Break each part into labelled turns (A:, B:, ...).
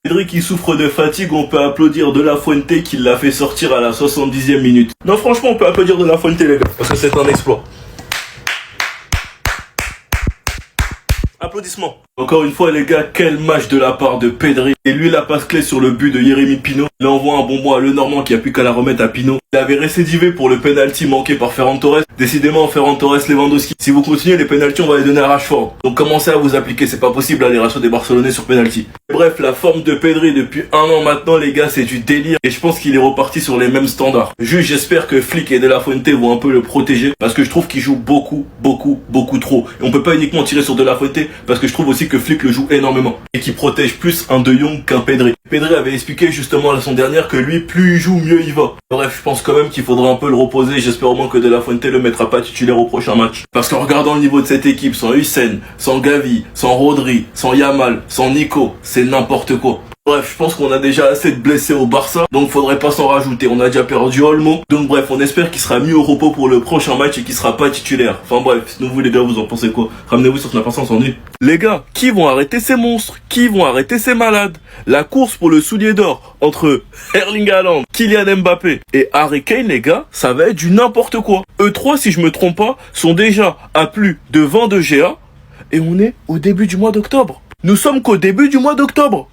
A: Pedri qui souffre de fatigue, on peut applaudir De La Fuente qui l'a fait sortir à la 70e minute. Non, franchement, on peut applaudir De La Fuente, les gars, parce que c'est un exploit. Applaudissements. Encore une fois, les gars, quel match de la part de Pedri. Et lui, la passe clé sur le but de Jérémy Pino. Il envoie un bonbon à Lenormand qui a plus qu'à la remettre à Pino. Il avait récidivé pour le penalty manqué par Ferran Torres. Décidément, Ferran Torres, Lewandowski. Si vous continuez, les penalties, on va les donner à Rashford. Donc commencez à vous appliquer. C'est pas possible, les ratios des Barcelonais sur penalty. Bref, la forme de Pedri depuis 1 an maintenant, les gars, c'est du délire. Et je pense qu'il est reparti sur les mêmes standards. Juste, j'espère que Flick et De La Fuente vont un peu le protéger. Parce que je trouve qu'il joue beaucoup trop. Et on peut pas uniquement tirer sur De La Fuente. Parce que je trouve aussi que Flick le joue énormément. Et qu'il protège plus un De Jong qu'un Pedri. Pedri avait expliqué justement la saison dernière que lui, plus il joue, mieux il va. Bref, je pense quand même qu'il faudra un peu le reposer. J'espère au moins que De La Fuente le mettra pas titulaire au prochain match. Parce qu'en regardant le niveau de cette équipe, sans Hussein, sans Gavi, sans Rodri, sans Yamal, sans Nico, c'est n'importe quoi. Bref, je pense qu'on a déjà assez de blessés au Barça, donc faudrait pas s'en rajouter. On a déjà perdu Olmo, donc bref, on espère qu'il sera mis au repos pour le prochain match et qu'il sera pas titulaire. Enfin bref, sinon vous les gars, vous en pensez quoi? Ramenez-vous sur Snap, on s'ennuie. Les gars, qui vont arrêter ces monstres? Qui vont arrêter ces malades? La course pour le soulier d'or entre Erling Haaland, Kylian Mbappé et Harry Kane, les gars, ça va être du n'importe quoi. Eux trois, si je me trompe pas, sont déjà à plus de 22 GA et on est au début du mois d'octobre. Nous sommes qu'au début du mois d'octobre.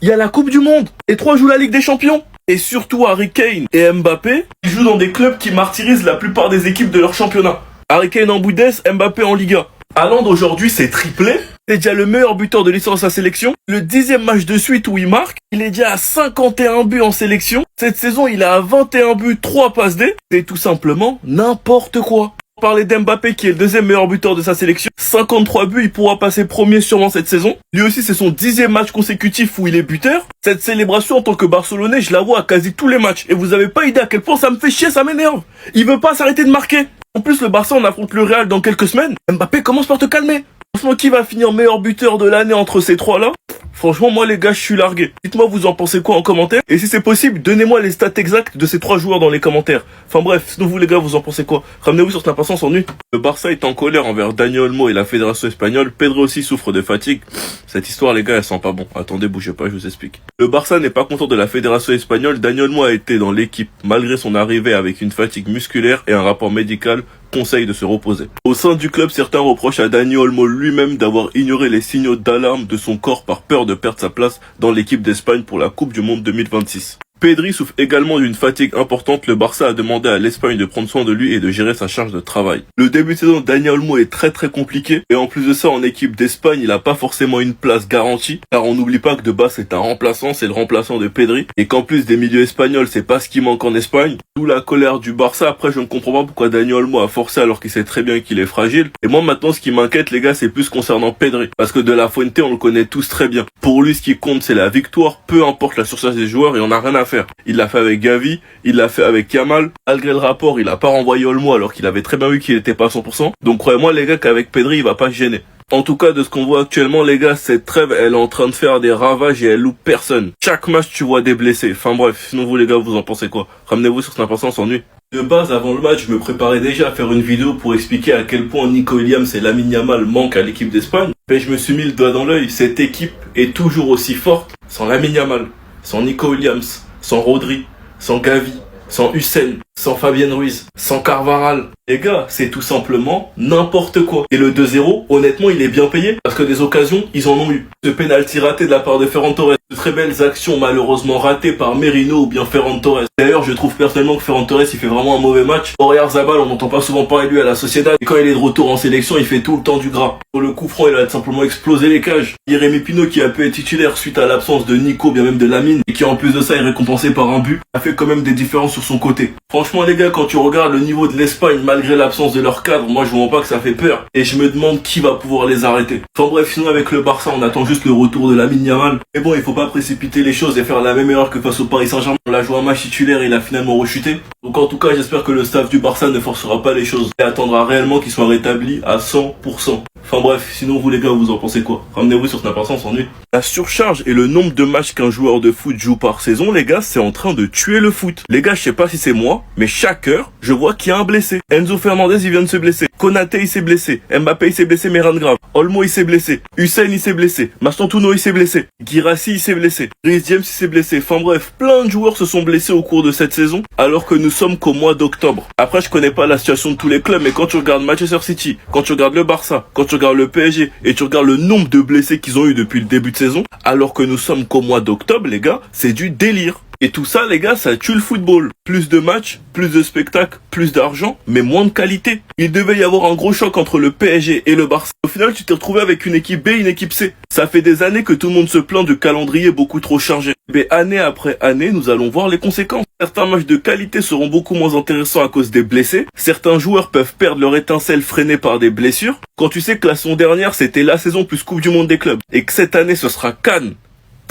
A: Il y a la Coupe du Monde. Et 3 jouent la Ligue des Champions. Et surtout Harry Kane et Mbappé, ils jouent dans des clubs qui martyrisent la plupart des équipes de leur championnat. Harry Kane en Bundes, Mbappé en Liga. Haaland aujourd'hui c'est triplé. C'est déjà le meilleur buteur de l'histoire de sa sélection. Le 10e match de suite où il marque. Il est déjà à 51 buts en sélection. Cette saison il a à 21 buts, 3 passes D. C'est tout simplement n'importe quoi. Parler d'Mbappé qui est le 2e meilleur buteur de sa sélection. 53 buts, il pourra passer premier sûrement cette saison. Lui aussi c'est son 10e match consécutif où il est buteur. Cette célébration en tant que Barcelonais, je la vois à quasi tous les matchs. Et vous avez pas idée à quel point ça me fait chier, ça m'énerve. Il veut pas s'arrêter de marquer. En plus le Barça on affronte le Real dans quelques semaines. Mbappé commence par te calmer. Franchement, qui va finir meilleur buteur de l'année entre ces trois-là? Franchement, moi les gars, je suis largué. Dites-moi vous en pensez quoi en commentaire. Et si c'est possible, donnez-moi les stats exactes de ces 3 joueurs dans les commentaires. Enfin bref, sinon vous les gars, vous en pensez quoi? Ramenez-vous sur Snap, on s'ennuie. Le Barça est en colère envers Dani Olmo et la fédération espagnole. Pedri aussi souffre de fatigue. Cette histoire les gars, elle sent pas bon. Attendez, bougez pas, je vous explique. Le Barça n'est pas content de la fédération espagnole. Dani Olmo a été dans l'équipe malgré son arrivée avec une fatigue musculaire et un rapport médical conseille de se reposer. Au sein du club, certains reprochent à Dani Olmo lui-même d'avoir ignoré les signaux d'alarme de son corps par peur de perdre sa place dans l'équipe d'Espagne pour la Coupe du Monde 2026. Pedri souffre également d'une fatigue importante. Le Barça a demandé à l'Espagne de prendre soin de lui et de gérer sa charge de travail. Le début de saison de Dani Olmo est très compliqué. Et en plus de ça, en équipe d'Espagne, il a pas forcément une place garantie. Car on n'oublie pas que de base c'est un remplaçant, c'est le remplaçant de Pedri. Et qu'en plus des milieux espagnols, c'est pas ce qui manque en Espagne. D'où la colère du Barça. Après, je ne comprends pas pourquoi Dani Olmo a forcé alors qu'il sait très bien qu'il est fragile. Et moi maintenant, ce qui m'inquiète les gars, c'est plus concernant Pedri. Parce que De La Fuente, on le connaît tous très bien. Pour lui, ce qui compte, c'est la victoire. Peu importe la surcharge des joueurs et on n'a rien à faire. Il l'a fait avec Gavi, il l'a fait avec Yamal. Malgré le rapport, il a pas renvoyé Olmo alors qu'il avait très bien vu qu'il était pas à 100%. Donc croyez-moi les gars qu'avec Pedri, il va pas se gêner. En tout cas, de ce qu'on voit actuellement, les gars, cette trêve, elle est en train de faire des ravages et elle loupe personne. Chaque match, tu vois des blessés. Enfin bref, sinon vous les gars, vous en pensez quoi? Ramenez-vous sur Snap, on s'ennuie. De base, avant le match, je me préparais déjà à faire une vidéo pour expliquer à quel point Nico Williams et Lamine Yamal manquent à l'équipe d'Espagne. Mais je me suis mis le doigt dans l'œil, cette équipe est toujours aussi forte sans Lamine Yamal, sans Nico Williams, sans Rodri, sans Gavi, sans Hussein, sans Fabien Ruiz, sans Carvajal. Les gars, c'est tout simplement n'importe quoi. Et le 2-0, honnêtement, il est bien payé parce que des occasions, ils en ont eu. Ce penalty raté de la part de Ferran Torres, de très belles actions malheureusement ratées par Merino ou bien Ferran Torres. D'ailleurs, je trouve personnellement que Ferran Torres, il fait vraiment un mauvais match. Oyarzabal, on n'entend pas souvent parler de lui à la Sociedad. Et quand il est de retour en sélection, il fait tout le temps du gras. Sur le coup franc, il a tout simplement explosé les cages. Jérémy Pino, qui a pu être titulaire suite à l'absence de Nico, bien même de Lamine, et qui en plus de ça est récompensé par un but, a fait quand même des différences sur son côté. Franchement les gars, quand tu regardes le niveau de l'Espagne, malgré l'absence de leur cadre, moi je vois pas que ça fait peur. Et je me demande qui va pouvoir les arrêter. Enfin bref, sinon avec le Barça, on attend juste le retour de Lamine Yamal. Mais bon, il faut pas précipiter les choses et faire la même erreur que face au Paris Saint-Germain. On l'a joué un match titulaire et il a finalement rechuté. Donc en tout cas, j'espère que le staff du Barça ne forcera pas les choses et attendra réellement qu'ils soient rétablis à 100%. Enfin bref, sinon vous les gars, vous en pensez quoi? Ramenez-vous sur Snap, on s'ennuie. La surcharge et le nombre de matchs qu'un joueur de foot joue par saison, les gars, c'est en train de tuer le foot. Les gars, je sais pas si c'est moi, mais Mais chaque heure, je vois qu'il y a un blessé. Enzo Fernandez, il vient de se blesser. Konaté, il s'est blessé. Mbappé, il s'est blessé, mais rien de grave. Olmo, il s'est blessé. Hussein, il s'est blessé. Mastantuono, il s'est blessé. Guirassy, il s'est blessé. Reece James, il s'est blessé. Enfin bref, plein de joueurs se sont blessés au cours de cette saison, alors que nous sommes qu'au mois d'octobre. Après, je connais pas la situation de tous les clubs, mais quand tu regardes Manchester City, quand tu regardes le Barça, quand tu regardes le PSG, et tu regardes le nombre de blessés qu'ils ont eu depuis le début de saison, alors que nous sommes qu'au mois d'octobre, les gars, c'est du délire. Et tout ça, les gars, ça tue le football. Plus de matchs, plus de spectacles, plus d'argent, mais moins de qualité. Il devait y avoir un gros choc entre le PSG et le Barça. Au final, tu t'es retrouvé avec une équipe B et une équipe C. Ça fait des années que tout le monde se plaint de calendrier beaucoup trop chargé. Mais année après année, nous allons voir les conséquences. Certains matchs de qualité seront beaucoup moins intéressants à cause des blessés. Certains joueurs peuvent perdre leur étincelle freinée par des blessures. Quand tu sais que la saison dernière, c'était la saison plus Coupe du Monde des clubs. Et que cette année, ce sera Cannes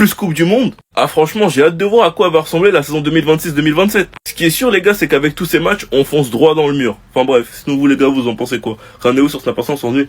A: plus Coupe du Monde. Ah franchement, j'ai hâte de voir à quoi va ressembler la saison 2026-2027. Ce qui est sûr les gars, c'est qu'avec tous ces matchs, on fonce droit dans le mur. Enfin bref, sinon vous les gars, vous en pensez quoi? Rendez-vous sur sa patience en vie.